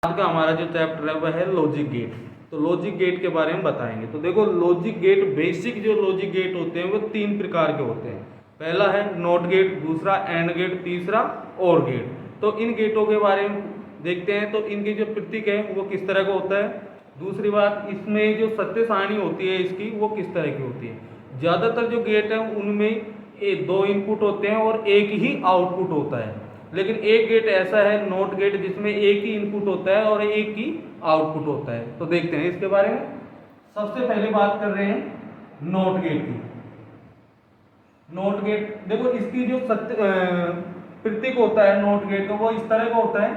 आज का हमारा जो चैप्टर है वह है लॉजिक गेट। तो लॉजिक गेट के बारे में बताएंगे। तो देखो लॉजिक गेट, बेसिक जो लॉजिक गेट होते हैं वो 3 प्रकार के होते हैं। पहला है नॉट गेट, दूसरा एंड गेट, तीसरा और गेट। तो इन गेटों के बारे में देखते हैं। तो इनकी जो प्रतीक है वो किस तरह का होता है। दूसरी बात, इसमें जो सत्य सारणी होती है इसकी वो किस तरह की होती है। ज़्यादातर जो गेट हैं उनमें 2 इनपुट होते हैं और एक ही आउटपुट होता है। लेकिन एक गेट ऐसा है नॉट गेट जिसमें एक ही इनपुट होता है और एक ही आउटपुट होता है। तो देखते हैं इसके बारे में। सबसे पहले बात कर रहे हैं नॉट गेट की। नॉट गेट देखो, इसकी जो सत्य प्रतीक होता है नॉट गेट का वो इस तरह का होता है।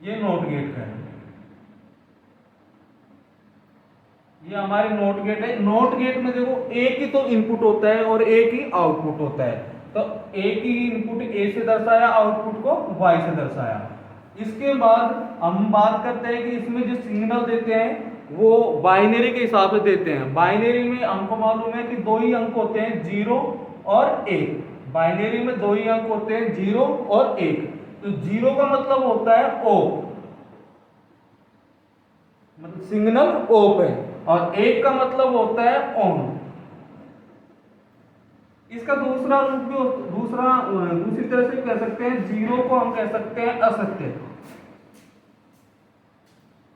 ये नॉट गेट का है, ये हमारे नॉट गेट है। नॉट गेट में देखो एक ही तो इनपुट होता है और एक ही आउटपुट होता है। तो एक ही इनपुट ए से दर्शाया, आउटपुट को वाई से दर्शाया। इसके बाद हम बात करते हैं कि इसमें जो सिग्नल देते हैं वो बाइनरी के हिसाब से देते हैं। बाइनरी में हमको मालूम है कि 2 ही अंक होते हैं, 0 और 1। बाइनरी में 2 ही अंक होते हैं, 0 और 1। तो 0 का मतलब होता है ऑफ, मतलब सिग्नल ऑफ है, और 1 का मतलब होता है ऑन। इसका दूसरा रूप भी दूसरी तरह से कह सकते हैं। 0 को हम कह सकते हैं असत्य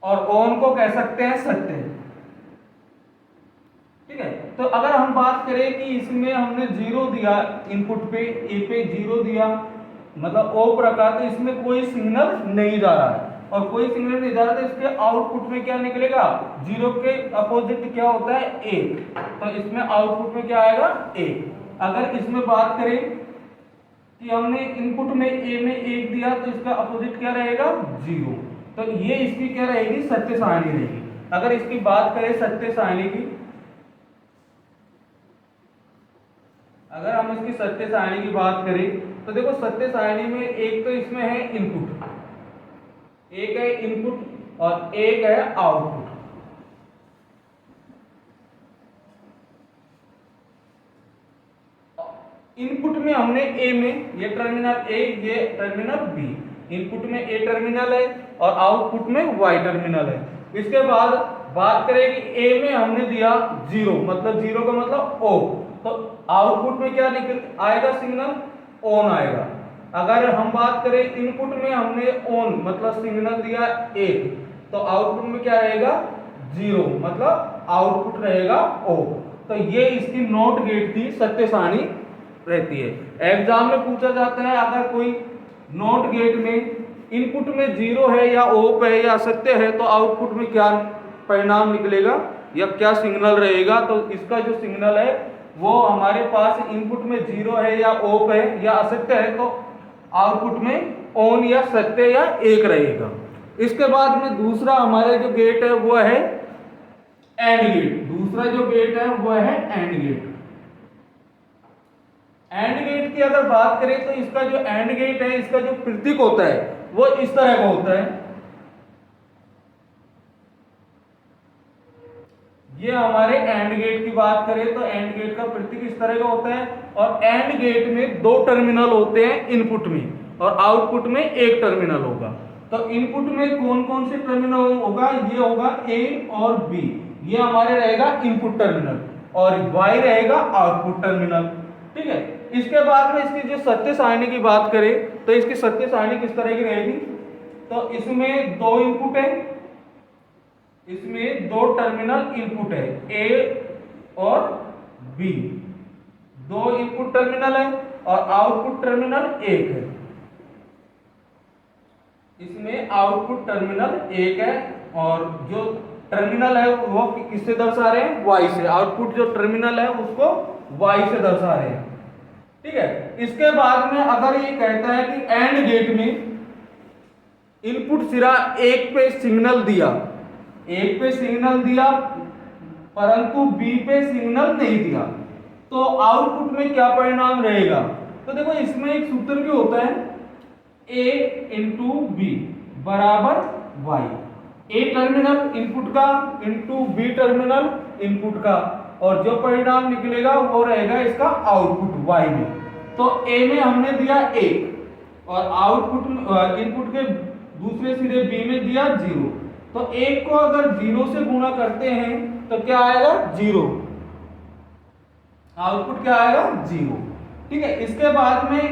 और ऑन को कह सकते हैं सत्य। ठीक है। तो अगर हम बात करें कि इसमें हमने 0 दिया, इनपुट पे ए पे 0 दिया, मतलब ऑफ रखा, तो इसमें कोई सिग्नल नहीं जा रहा है और कोई सिग्नल नहीं जा रहा, तो इसके आउटपुट में क्या निकलेगा। 0 के अपोजिट क्या होता है 1, तो इसमें आउटपुट में क्या आएगा 1। अगर इसमें बात करें कि हमने इनपुट में ए में 1 दिया, तो इसका अपोजिट क्या रहेगा 0। तो ये इसकी क्या रहेगी, सत्य सारणी रहेगी। अगर इसकी बात करें सत्य सारणी की, अगर हम इसकी सत्य सारणी की बात करें तो देखो सत्य सारणी में एक तो इसमें है इनपुट, एक है इनपुट और एक है आउटपुट। इनपुट में हमने ए में ये टर्मिनल ए, ये टर्मिनल बी। इनपुट में ए टर्मिनल है और आउटपुट में वाई टर्मिनल है। इसके बाद बात करें कि ए में हमने दिया 0, मतलब 0 का मतलब ऑफ, तो आउटपुट में क्या निकल आएगा, सिग्नल ऑन आएगा। अगर हम बात करें इनपुट में हमने ऑन मतलब सिग्नल दिया 1, तो आउटपुट में क्या रहेगा 0, मतलब आउटपुट रहेगा ऑफ। तो ये इसकी नॉट गेट की सत्य सारणी रहती है। एग्जाम में पूछा जाता है, अगर कोई नॉट गेट में इनपुट में 0 है या ऑफ है या सत्य है, तो आउटपुट में क्या परिणाम निकलेगा या क्या सिग्नल रहेगा। तो इसका जो सिग्नल है वो हमारे पास इनपुट में 0 है या ऑफ है या असत्य है, तो आउटपुट में ऑन या सत्य या 1 रहेगा। इसके बाद में दूसरा हमारे जो गेट है वो है एंड गेट। दूसरा जो गेट है वो है एंड गेट। एंड गेट की अगर बात करें तो इसका जो एंड गेट है, इसका जो प्रतीक होता है वो इस तरह का होता है। ये हमारे एंड गेट की बात करें तो एंड गेट का प्रतीक इस तरह का होता है। और एंड गेट में 2 टर्मिनल होते हैं इनपुट में और आउटपुट में 1 टर्मिनल होगा। तो इनपुट में कौन कौन से टर्मिनल होगा, ये होगा ए और बी, ये हमारे रहेगा इनपुट टर्मिनल, और वाई रहेगा आउटपुट टर्मिनल। ठीक है। इसके बाद में इसकी जो सत्य सारणी की बात करें तो इसकी सत्य सारणी किस तरह की रहेगी। तो इसमें 2 इनपुट है, इसमें 2 टर्मिनल इनपुट है ए और बी, 2 इनपुट टर्मिनल है और आउटपुट टर्मिनल 1 है। इसमें आउटपुट टर्मिनल 1 है और जो टर्मिनल है वो किससे दर्शा रहे हैं, वाई से। आउटपुट जो टर्मिनल है उसको वाई से दर्शा रहे हैं। ठीक है। इसके बाद में अगर ये कहता है कि एंड गेट में इनपुट सिरा 1 पे सिग्नल दिया, 1 पे सिग्नल दिया परंतु बी पे सिग्नल नहीं दिया, तो आउटपुट में क्या परिणाम रहेगा। तो देखो इसमें एक सूत्र भी होता है, ए इंटू बी बराबर वाई। ए टर्मिनल इनपुट का इंटू बी टर्मिनल इनपुट का, और जो परिणाम निकलेगा वो रहेगा इसका आउटपुट वाई में। तो ए में हमने दिया 1, और आउटपुट इनपुट के दूसरे सिरे बी में दिया 0, तो एक को अगर 0 से गुणा करते हैं तो क्या आएगा 0, आउटपुट क्या आएगा 0। ठीक है, इसके बाद में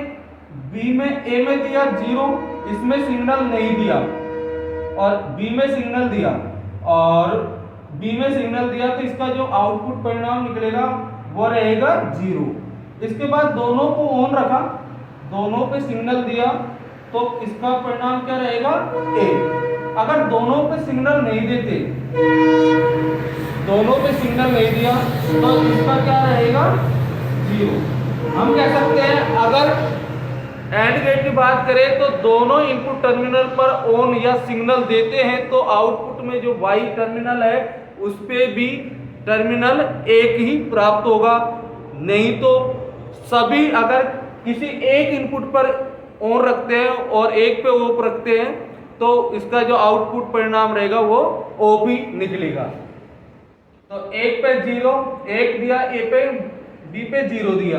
बी में ए में दिया 0, इसमें सिग्नल नहीं दिया, और बी में सिग्नल दिया और बी में सिग्नल दिया, तो इसका जो आउटपुट परिणाम निकलेगा वो रहेगा 0। इसके बाद दोनों को ऑन रखा, दोनों पे सिग्नल दिया, तो इसका परिणाम क्या रहेगा ए। अगर दोनों पे सिग्नल नहीं देते, दोनों पे सिग्नल नहीं दिया, तो इसका क्या रहेगा 0। हम कह सकते हैं अगर एंड गेट की बात करें तो दोनों इनपुट टर्मिनल पर ऑन या सिग्नल देते हैं तो आउटपुट में जो वाई टर्मिनल है उस पे भी टर्मिनल एक ही प्राप्त होगा। नहीं तो सभी अगर किसी एक इनपुट पर ऑन रखते हैं और एक पे ऑफ रखते हैं तो इसका जो आउटपुट परिणाम रहेगा वो ऑफ ही निकलेगा। तो एक पे 0, एक दिया, ए पे बी पे 0 दिया,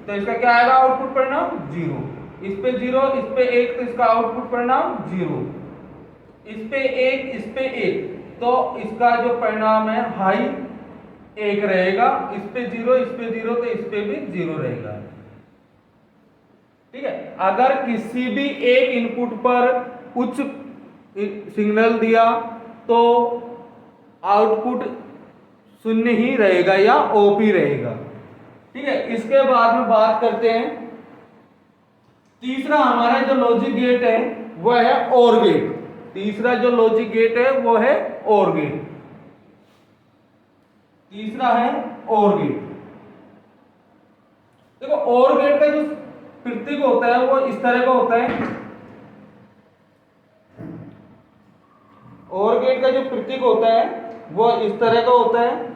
तो इसका क्या आएगा आउटपुट परिणाम 0। इस पे 0, इस पे 1, तो इसका आउटपुट परिणाम 0। इस पे 1, इस पे 1, तो इसका जो परिणाम है हाई 1 रहेगा। इस पे 0, इस पे 0, तो इस पे भी 0 रहेगा। ठीक है, अगर किसी भी एक इनपुट पर उच्च सिग्नल दिया तो आउटपुट 0 ही रहेगा या ऑफ ही रहेगा। ठीक है, इसके बाद में बात करते हैं तीसरा हमारा जो लॉजिक गेट है वह है OR गेट। तीसरा जो लॉजिक गेट है वो है OR गेट। तीसरा है OR गेट। देखो OR गेट का जो प्रतीक होता है वो इस तरह का होता है। OR गेट का जो प्रतीक होता है वो इस तरह का होता है।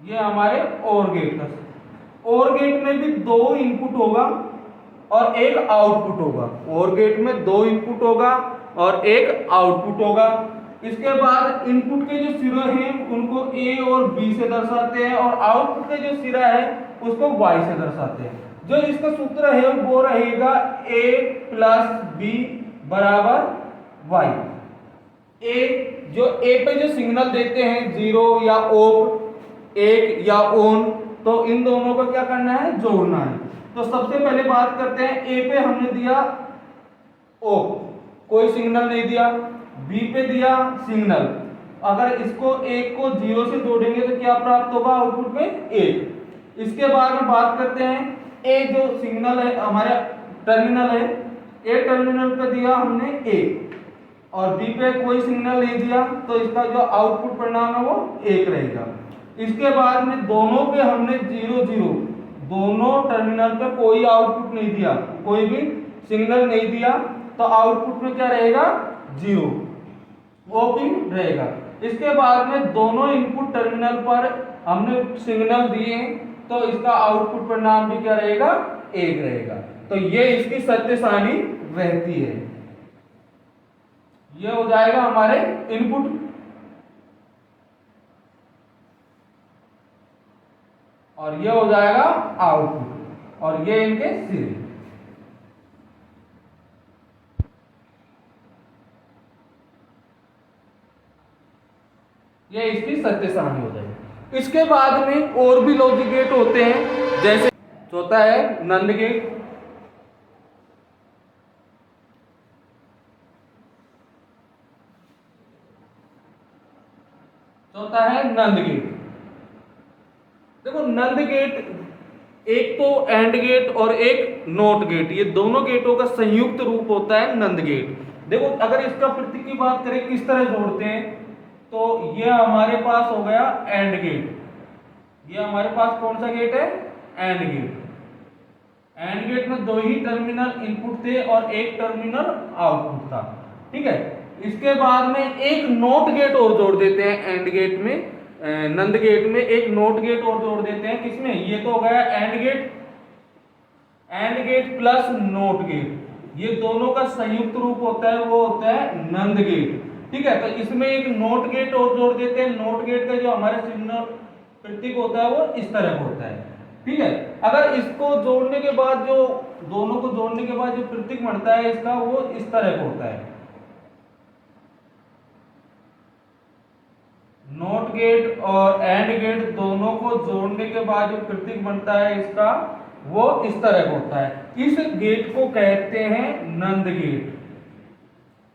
ये हमारे OR गेट का। OR गेट में भी 2 इनपुट होगा और एक आउटपुट होगा। OR गेट में 2 इनपुट होगा और एक आउटपुट होगा। इसके बाद इनपुट के जो सिरे हैं उनको A और B से दर्शाते हैं और आउटपुट का जो सिरा है उसको Y से दर्शाते हैं। जो इसका सूत्र है वो रहेगा A प्लस B बराबर Y। A जो A पे जो सिग्नल देते हैं 0 या ऑफ, 1 या ऑन, तो इन दोनों को क्या करना है जोड़ना है। तो सबसे पहले बात करते हैं A पे हमने दिया ऑफ, कोई सिग्नल नहीं दिया। B पे दिया सिग्नल, अगर इसको 1 को 0 से जोड़ेंगे तो क्या प्राप्त होगा आउटपुट में 1। इसके बाद में बात करते हैं A जो सिग्नल है हमारा टर्मिनल है, A टर्मिनल पे दिया हमने A और B पे कोई सिग्नल नहीं दिया, तो इसका जो आउटपुट परिणाम है वो 1 रहेगा। इसके बाद में दोनों पे हमने 0 0, दोनों टर्मिनल पे कोई आउटपुट नहीं दिया, कोई भी सिग्नल नहीं दिया, तो आउटपुट में क्या रहेगा 0, वो भी रहेगा। इसके बाद में दोनों इनपुट टर्मिनल पर हमने सिग्नल दिए तो इसका आउटपुट परिणाम भी क्या रहेगा 1 रहेगा। तो ये इसकी सत्य सारणी रहती है। ये हो जाएगा हमारे इनपुट और ये हो जाएगा आउटपुट और ये इनके सिरे। ये इसकी सत्य सारणी हो जाएगी। इसके बाद में और भी लॉजिक गेट होते हैं, जैसे चौथा है नंद गेट। चौथा है नंद गेट। देखो नंद गेट एक तो एंड गेट और एक नॉट गेट, ये दोनों गेटों का संयुक्त रूप होता है नंद गेट। देखो अगर इसका प्रतीक की बात करें किस तरह जोड़ते हैं, तो ये हमारे पास हो गया एंड गेट। ये हमारे पास कौन सा गेट है एंड गेट। एंड गेट में 2 ही टर्मिनल इनपुट थे और एक टर्मिनल आउटपुट था। ठीक है, इसके बाद में एक नॉट गेट और जोड़ देते हैं एंड गेट में, नंद गेट में एक नॉट गेट और जोड़ देते हैं। किसमें, ये तो हो गया and gate plus not gate, ये दोनों का संयुक्त रूप होता है वो होता है नंद गेट। ठीक है, तो इसमें एक नोट गेट और जोड़ देते हैं। नोट गेट का जो हमारे सिग्नल प्रतीक होता है वो इस तरह का होता है। ठीक है, अगर इसको जोड़ने के बाद जो दोनों को जोड़ने के बाद जो प्रतीक बनता है इसका वो इस तरह का होता है। नोट गेट और एंड गेट दोनों को जोड़ने के बाद जो प्रतीक बनता है इसका वो इस तरह का होता है। इस गेट को कहते हैं नंद गेट।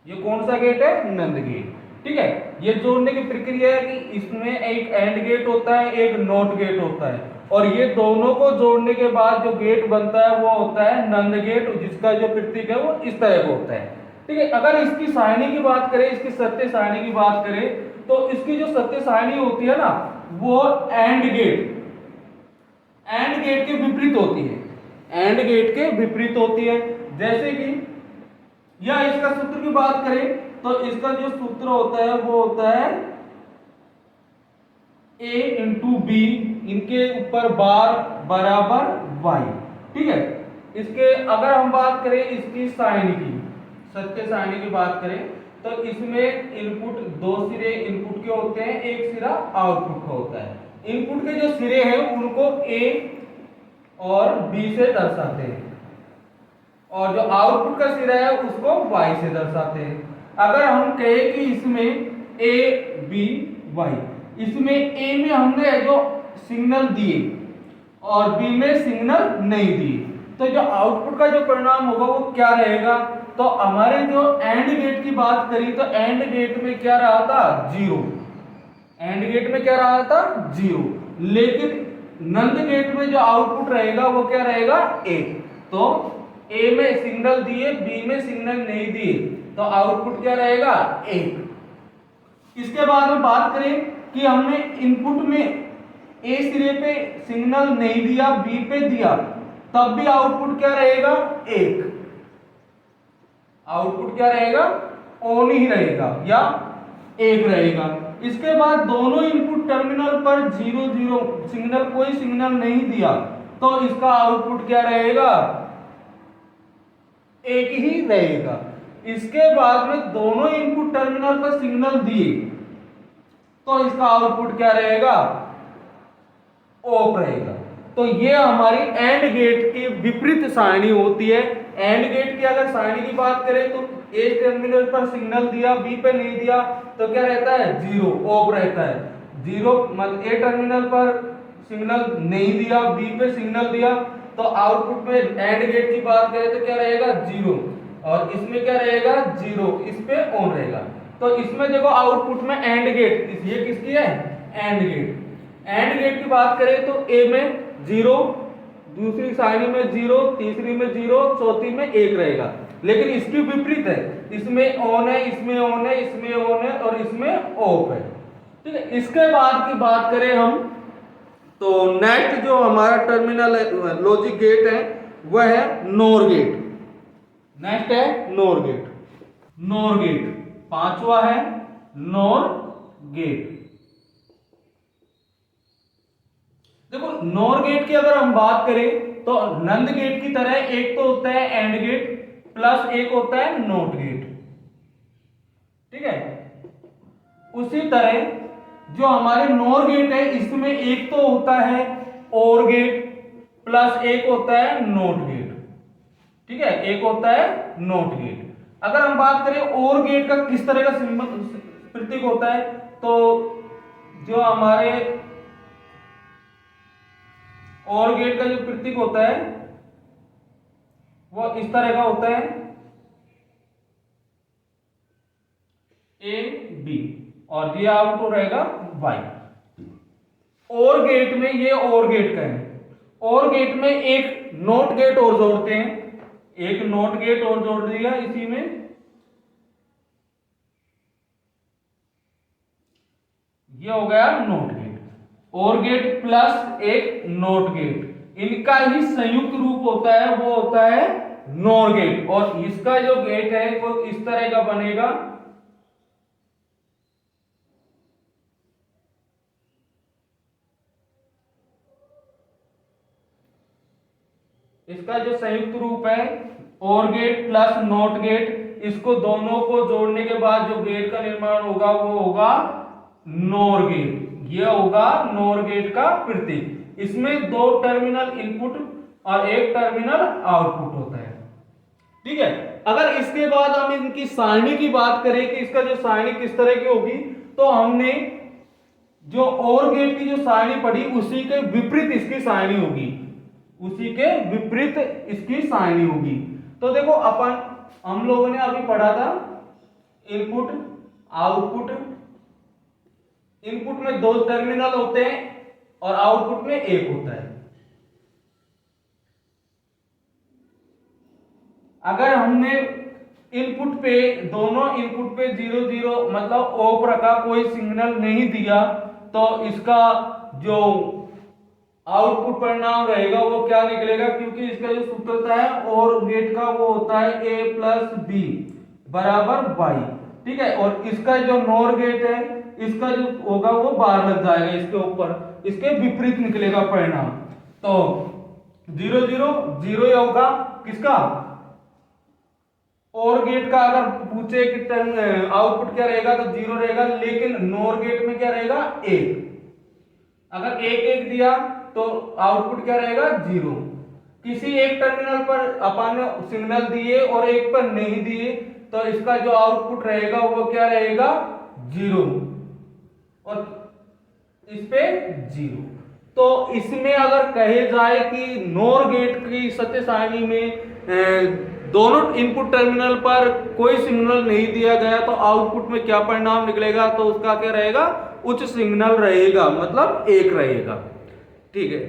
ये कौन सा गेट है? नंद गेट। ठीक है, ये जोड़ने की प्रक्रिया है कि इसमें एक एंड गेट होता है, एक नोट गेट होता है, और ये दोनों को जोड़ने के बाद जो गेट बनता है वो होता है नंद गेट, जिसका जो प्रतीक है वो इस तरह का होता है। ठीक है, अगर इसकी सारणी की बात करें, इसकी सत्य सारणी की बात करें, तो इसकी जो सत्य सारणी होती है ना वो एंड गेट के विपरीत होती है। एंड गेट के विपरीत होती है। जैसे कि या इसका सूत्र की बात करें तो इसका जो सूत्र होता है वो होता है a इंटू बी, इनके ऊपर बार बराबर y। ठीक है, इसके अगर हम बात करें इसकी सारणी की, सत्य सारणी की बात करें तो इसमें इनपुट दो सिरे इनपुट के होते हैं, एक सिरा आउटपुट का होता है। इनपुट के जो सिरे हैं उनको a और b से दर्शाते हैं, और जो आउटपुट का सिरा है उसको y से दर्शाते हैं। अगर हम कहें कि इसमें a b y, इसमें a में हमने जो सिग्नल दिए और b में सिग्नल नहीं दिए, तो जो आउटपुट का जो परिणाम होगा वो क्या रहेगा? तो हमारे जो एंड गेट की बात करी तो एंड गेट में क्या रहा था? 0। एंड गेट में क्या रहा था? 0। लेकिन नंद गेट में जो आउटपुट रहेगा वो क्या रहेगा? 1। तो ए में सिग्नल दिए, बी में सिग्नल नहीं दिए, तो आउटपुट क्या रहेगा? 1। इसके बाद में बात करें कि हमने इनपुट में ए सिरे पे सिग्नल नहीं दिया, बी पे दिया, तब भी आउटपुट क्या रहेगा? 1। आउटपुट क्या रहेगा? ऑन ही रहेगा या 1 रहेगा। इसके बाद दोनों इनपुट टर्मिनल पर 0 0 सिग्नल, कोई सिग्नल नहीं दिया, तो इसका आउटपुट क्या रहेगा? 1 ही रहेगा। इसके बाद में दोनों इनपुट टर्मिनल पर सिग्नल दिए, तो इसका आउटपुट क्या रहेगा? ऑफ रहेगा। तो ये हमारी एंड गेट की विपरीत सारणी होती है। एंड गेट की अगर सारणी की बात करें तो ए टर्मिनल पर सिग्नल दिया, बी पे नहीं दिया, तो क्या रहता है? 0, ऑफ रहता है। 0 मतलब ए टर्मिनल पर सिग्नल नहीं दिया, बी पे सिग्नल दिया, तो आउटपुट में एंड गेट की बात करें तो क्या रहेगा? 0, और इसमें क्या रहेगा? 0, इस पे ऑन रहेगा। तो इसमें देखो आउटपुट में एंड गेट, ये किसकी है? And gate. एंड गेट की बात करें तो ए में 0, दूसरी सारणी में 0, तीसरी में 0, चौथी में 1 रहेगा। लेकिन इसकी विपरीत है, इसमें ऑन है, इसमें ऑन है, इसमें ऑन है, और इसमें ऑफ है। ठीक है, इसके बाद की बात करें हम तो नेक्स्ट जो हमारा टर्मिनल लॉजिक गेट है वह है नोर गेट। नेक्स्ट है नोर गेट। नोर गेट पांचवा है नोर गेट। देखो नोर गेट की अगर हम बात करें तो नंद गेट की तरह एक तो होता है एंड गेट प्लस एक होता है नोट गेट। ठीक है, उसी तरह जो हमारे नोर गेट है इसमें एक तो होता है और गेट प्लस एक होता है नोट गेट। ठीक है, एक होता है नोट गेट। अगर हम बात करें और गेट का किस तरह का सिंबल प्रतीक होता है तो जो हमारे और गेट का जो प्रतीक होता है वो इस तरह का होता है ए बी, और ये आउटपुट रहेगा वाई। और गेट में ये और गेट का है, और गेट में एक नोट गेट और जोड़ते हैं, एक नोट गेट और जोड़ दिया इसी में, ये हो गया नोट गेट। और गेट प्लस एक नोट गेट, इनका ही संयुक्त रूप होता है वो होता है नोर गेट। और इसका जो गेट है वो इस तरह का बनेगा, इसका जो संयुक्त रूप है और गेट प्लस नोट गेट, इसको दोनों को जोड़ने के बाद जो गेट का निर्माण होगा वो होगा नोर गेट। ये होगा नोर गेट का प्रतीक। इसमें दो टर्मिनल इनपुट और एक टर्मिनल आउटपुट होता है। ठीक है, अगर इसके बाद हम इनकी सारणी की बात करें कि इसका जो सारणी किस तरह की होगी, तो हमने जो OR गेट की जो सारणी पढ़ी उसी के विपरीत इसकी सारणी होगी, उसी के विपरीत इसकी सारणी होगी। तो देखो हम लोगों ने अभी पढ़ा था इनपुट आउटपुट। इनपुट में दो टर्मिनल होते हैं और आउटपुट में एक होता है। अगर हमने इनपुट पे दोनों इनपुट पे 0 0 मतलब ऑफ रखा, कोई सिग्नल नहीं दिया, तो इसका जो आउटपुट परिणाम रहेगा वो क्या निकलेगा, क्योंकि इसका जो सूत्र होता है और गेट का वो होता है a प्लस बी बराबर y। ठीक है, और इसका जो नोर गेट है इसका जो होगा वो बार लग जाएगा इसके ऊपर, इसके विपरीत निकलेगा परिणाम। तो 0 0 0 ही होगा किसका, और गेट का। अगर पूछे कि आउटपुट क्या रहेगा तो 0 रहेगा, लेकिन नोर गेट में क्या रहेगा 1। अगर 1 1 दिया तो आउटपुट क्या रहेगा 0। किसी एक टर्मिनल पर अपन सिग्नल दिए और एक पर नहीं दिए तो इसका जो आउटपुट रहेगा वो क्या रहेगा 0 और इस पे 0। तो इसमें अगर कहे जाए कि नोर गेट की सत्य सारणी में दोनों इनपुट टर्मिनल पर कोई सिग्नल नहीं दिया गया तो आउटपुट में क्या परिणाम निकलेगा, तो उसका क्या रहेगा उच्च सिग्नल रहेगा, मतलब 1 रहेगा। ठीक है।